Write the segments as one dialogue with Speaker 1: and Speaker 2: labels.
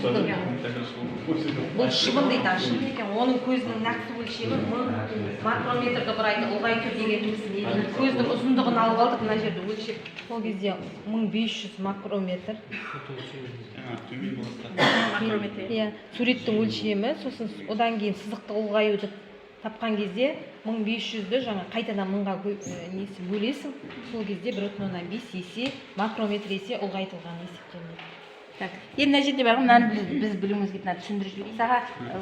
Speaker 1: көздің бұл шыбын дейді, шыбын екен, оның көзінің нақты өлшемі 1000 макрометрді құрайды, ұлғайту дегеніміз көздің ұзындығын алып алдық, мына жерде өлшеп. Сол кезде 1500 макрометр. Иә, суреттің өлшемі, сосын одан кейін сызықтық ұлғаюды тапқан кезде 1500-ді жаңа қайтадан 1000-ға бөлесің, сол кезде 1,5 есе макрометр есе ұлғайтылған есептелінеді.
Speaker 2: Енді мына жерде бар, мынаны біз білуіміз керек, мынаны түсіндіріп жіберейін. Мысалға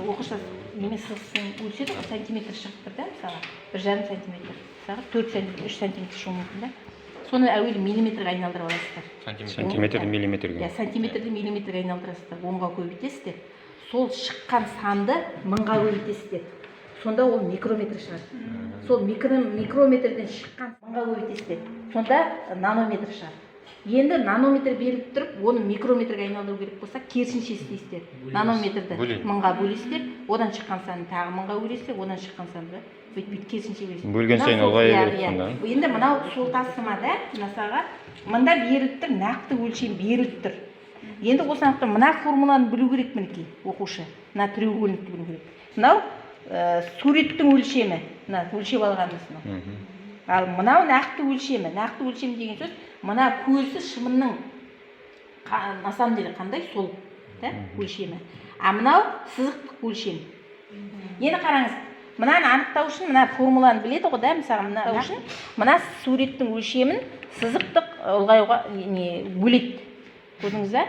Speaker 2: оқушы немесе сызықтың өлшеді, сантиметр шығып тұр да, мысалға 1,5 сантиметр, мысалға 4 сантиметр, 3 сантиметр шығуы мүмкін да. Соны әуелі миллиметрге айналдырып аласыздар.
Speaker 3: Сантиметрді миллиметрге.
Speaker 2: Иә, сантиметрді миллиметрге айналдырасыздар, 10-ға көбейтесіздер. Сол шыққан санды 1000-ға көбейтесіздер. Сонда ол микрометр шығады. Сол микрометрден шыққан 1000-ға көбейтесіздер. Сонда нанометр шығады. Енді нанометр беріліп тұрып, оны микрометрге айналдыру керек болса, керісінше істейсіздер. Нанометрді 1000-ға бөлесіздер, одан шыққан санды тағы 1000-ға бөлесіздер, одан шыққан санды бүйтіп керісінше бөлесіздер.
Speaker 3: Бөлген сайын ұлғая береді сонда.
Speaker 2: Енді мынау сол тасымада, мысалға, мында беріліп тұр, нақты өлшем беріліп тұр. Енді осылайша мына формуланы білу керек мінекей, оқушы. Мына треугольникті білу керек. Мынау суреттің өлшемі, мына өлшеп алғанымыз мынау. Ал мынау нақты өлшемі. Нақты өлшем деген сөз, мына көзі шыбынның на самом деле қандай сол, да, өлшемі. А мынау сызықтық өлшем. Енді қараңыз, мынаны анықтау үшін мына формуланы біледі ғой, да, мысалы мына суреттің өлшемін сызықтық ұлғаюға бөледі. Көрдіңіз ба?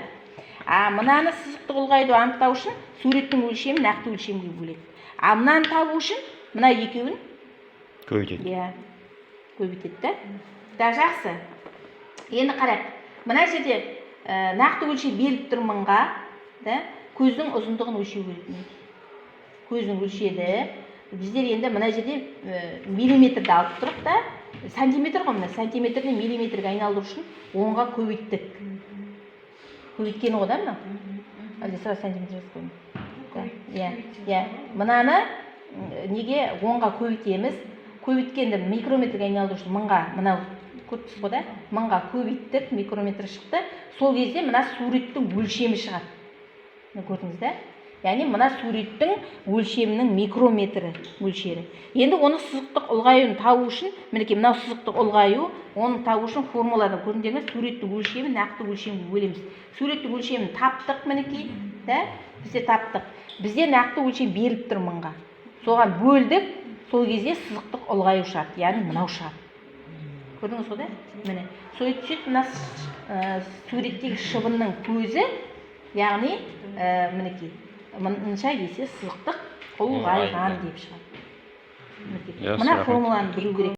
Speaker 2: А мынаны сызықтық ұлғайды анықтау үшін суреттің өлшемін нақты өлшемге бөледі. А мынаны табу үшін мына екеуін
Speaker 3: көбейтеді.
Speaker 2: Иә, көбейтеді да. Да, жақсы. Енді қарайық. Мына жерде нақты өлшем беріліп тұр 1000-ға, да? Көздің ұзындығын өлшеу керек. Көздің өлшеді. Біздер енді мына жерде миллиметрді алып тұрық та, сантиметр ғой, мына сантиметрден миллиметрге айналдыру үшін 10-ға көбейттік. Көбейткені ғой да мына? Әлде сразу сантиметр жазып қоймын. Иә, мынаны неге 10-ға көбейтеміз? Көбейткенді микрометрге айналдыру үшін 1000-ға, мынау көрдіңіз ғой да? 1000-ға көбейттік, микрометр шықты. Сол кезде мына суреттің өлшемі шығады. Көрдіңіз да? Яғни мына суреттің өлшемінің микрометрі мөлшері. Енді оны сызықтық ұлғаюын табу үшін, мінекей мынау сызықтық ұлғаю, оны табу үшін формуладан көрдіңіздер ме? Суреттің өлшемі нақты өлшемге бөлеміз. Суреттің өлшемін таптық мінекей, да? Бізде таптық. Бізде нақты өлшем беріліп тұр 1000-ға. Соған бөлдік, сол кезде сызықтық ұлғаю шығады, яғни мынау шығады. Көрдіңіз ғой да? Міне. Сөйтіп мына суреттегі шыбынның көзі, яғни мінекей мынша есе сызықтық ұлғайған деп шығады. Мына формуланы білу керек.